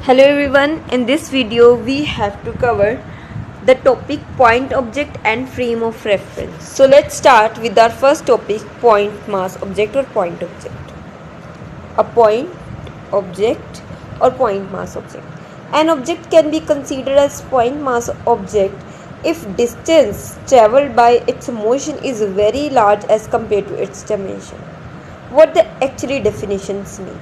Hello everyone, in this video we have to cover the topic point object and frame of reference. So let's start with our first topic, point mass object or point object. A point object or point mass object. An object can be considered as point mass object if distance traveled by its motion is very large as compared to its dimension. What the actually definitions mean?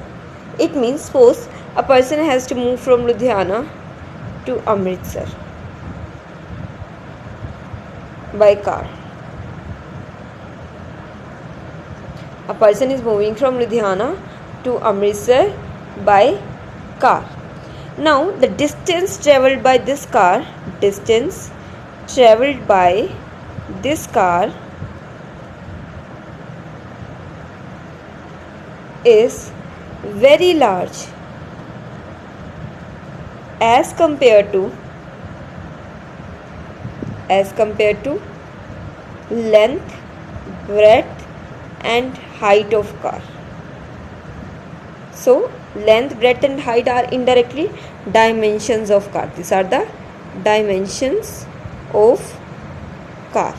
It means suppose a person has to move from Ludhiana to Amritsar by car. A person is moving from Ludhiana to Amritsar by car. Now the distance traveled by this car is very large as compared to length, breadth and height of car. So length, breadth and height are indirectly dimensions of car. These are the dimensions of car.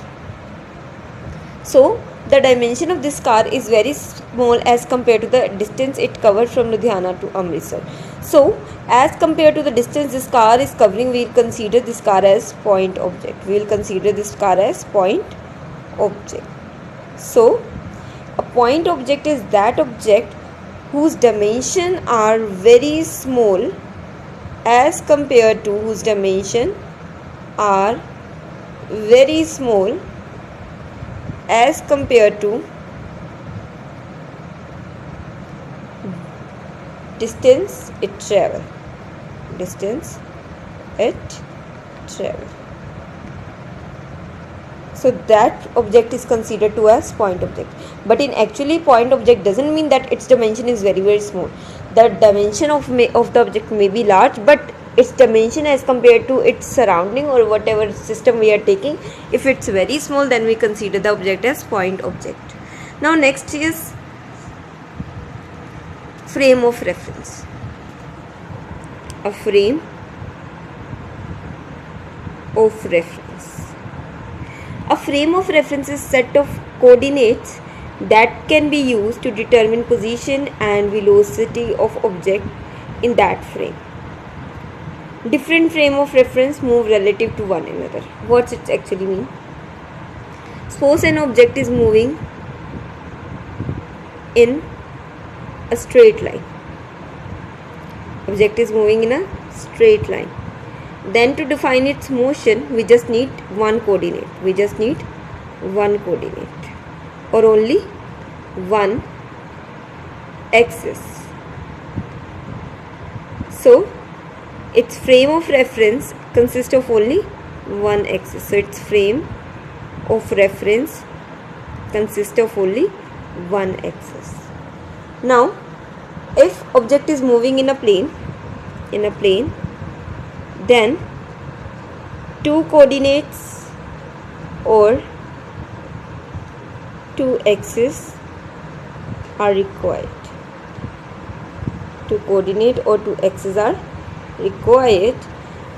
So the dimension of this car is very small as compared to the distance it covered from Ludhiana to Amritsar. So as compared to the distance this car is covering, we will consider this car as point object. So a point object is that object whose dimensions are very small as compared to distance it travel. So that object is considered to as point object. But in actually point object doesn't mean that its dimension is very very small. The dimension of the object may be large, but its dimension as compared to its surrounding or whatever system we are taking, if it's very small, then we consider the object as point object. Now next is frame of reference. A frame of reference. A frame of reference is a set of coordinates that can be used to determine position and velocity of object in that frame. Different frame of reference move relative to one another. What's it actually mean? Suppose an object is moving in a straight line. Then to define its motion, we just need one coordinate. Or only one axis. So its frame of reference consists of only one axis. So its frame of reference consists of only one axis. Now if object is moving in a plane, then two coordinates or two axes are required.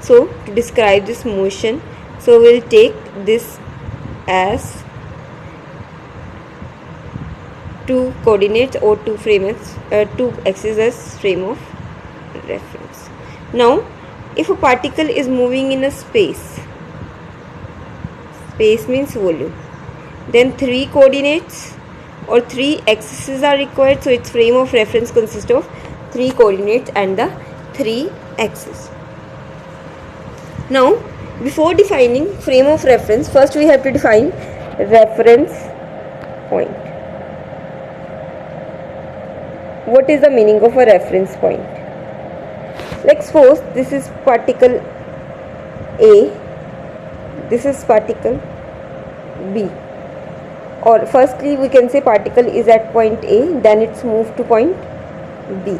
So to describe this motion, so we'll take this as two coordinates or two axes as frame of reference. Now if a particle is moving in a space means volume, then three coordinates or three axes are required. So its frame of reference consists of three coordinates and the three axes. Now before defining frame of reference, first we have to define reference point. What is the meaning of a reference point? Like suppose this is particle A, this is particle B, or firstly we can say particle is at point A, then it's moved to point B.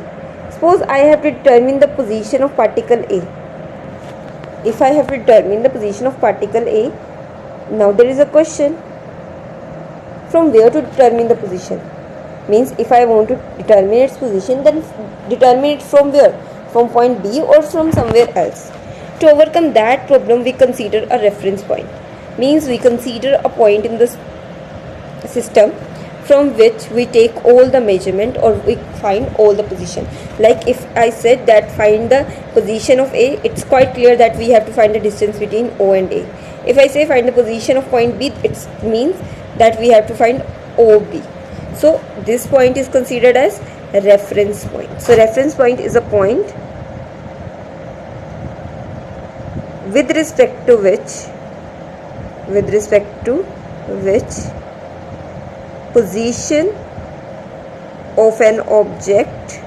Suppose I have to determine the position of particle A. If I have to determine the position of particle A, now there is a question, from where to determine the position? Means if I want to determine its position, then determine it from where? from point B or from somewhere else. To overcome that problem, we consider a reference point. Means we consider a point in the system from which we take all the measurement or we find all the position. Like if I said that find the position of A, it's quite clear that we have to find the distance between O and A. If I say find the position of point B, it means that we have to find OB. So this point is considered as a reference point. So reference point is a point with respect to which position of an object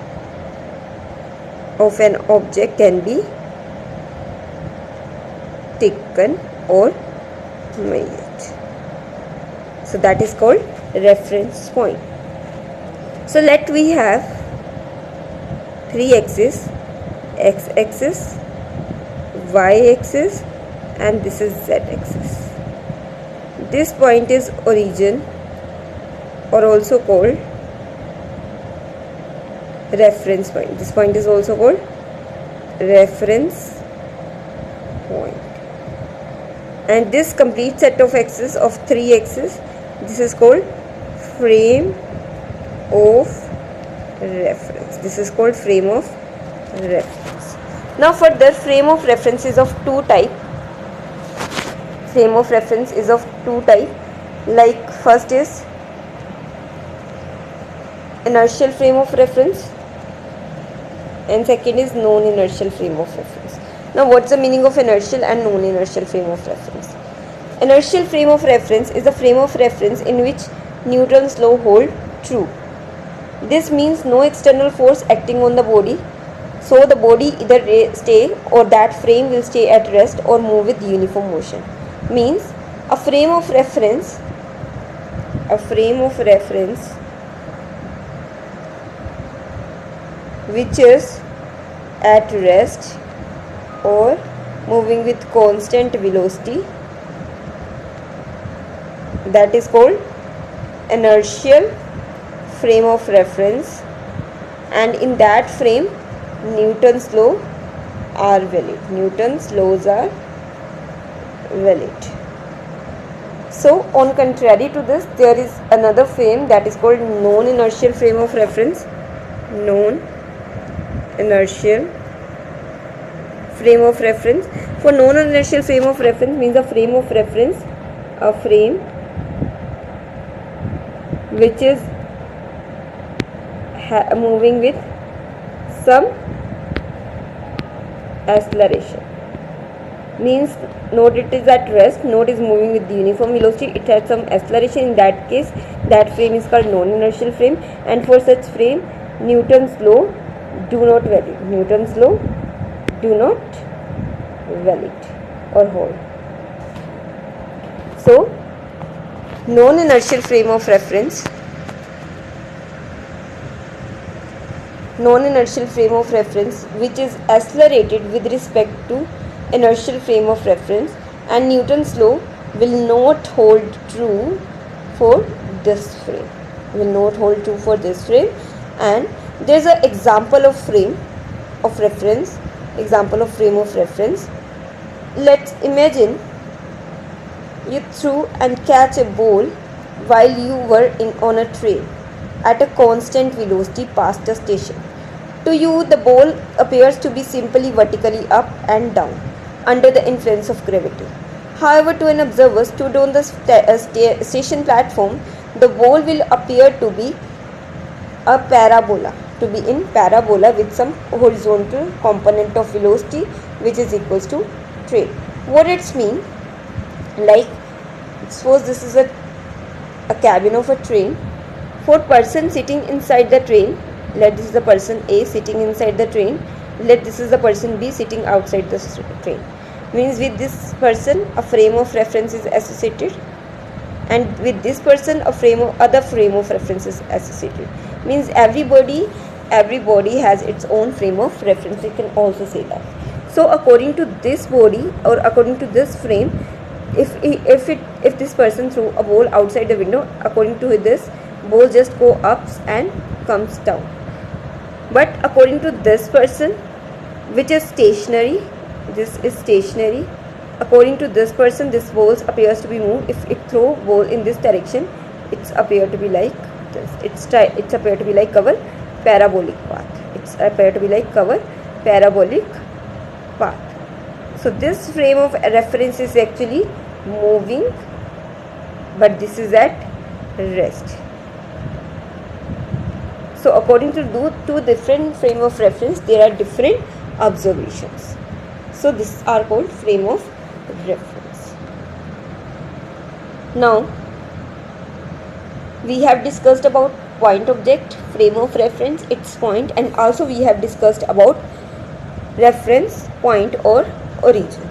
can be taken or made. So that is called reference point. So let we have three axes, x-axis, y-axis, and this is z-axis. This point is origin, or also called reference point. This point is also called reference point. And this complete set of axes of three axes, this is called frame of reference. This is called frame of reference. Now further, frame of reference is of two type. Frame of reference is of two type. Like first is inertial frame of reference and second is non-inertial frame of reference. Now what's the meaning of inertial and non-inertial frame of reference? Inertial frame of reference is a frame of reference in which Newton's law hold true. This means no external force acting on the body, so the body either stay or that frame will stay at rest or move with uniform motion. Means a frame of reference which is at rest or moving with constant velocity, that is called inertial frame of reference, and in that frame Newton's law are valid. Newton's laws are valid. So on contrary to this, there is another frame that is called non-inertial frame of reference. Non-inertial frame of reference. For non-inertial frame of reference means a frame which is moving with some acceleration. Means node it is at rest, node is moving with the uniform velocity, it has some acceleration. In that case, that frame is called non-inertial frame, and for such frame Newton's law do not valid. Newton's law do not valid or hold. So non-inertial frame of reference which is accelerated with respect to inertial frame of reference, and Newton's law will not hold true for this frame. And there is an example of frame of reference. Let's imagine you threw and catch a ball while you were on a train at a constant velocity past a station. To you, the ball appears to be simply vertically up and down under the influence of gravity. However, to an observer stood on the station platform, the ball will appear to be in parabola with some horizontal component of velocity which is equals to train. What it's mean? Like, suppose this is a cabin of a train. For person sitting inside the train, let this is the person A sitting inside the train, let this is the person B sitting outside the train. Means with this person a frame of reference is associated, and with this person other frame of reference is associated. Means everybody has its own frame of reference, you can also say that. So according to this body or according to this frame, if this person threw a ball outside the window, according to this, ball just go up and comes down. But according to this person, which is stationary. This is stationary. According to this person, this ball appears to be moved. If it throw ball in this direction, it's appear to be like this. It's appear to be like our parabolic path. It's appear to be like our parabolic path. So this frame of reference is actually moving, but this is at rest. So according to two different frame of reference, there are different observations. So these are called frame of reference. Now we have discussed about point object, frame of reference, its point, and also we have discussed about reference point or origin.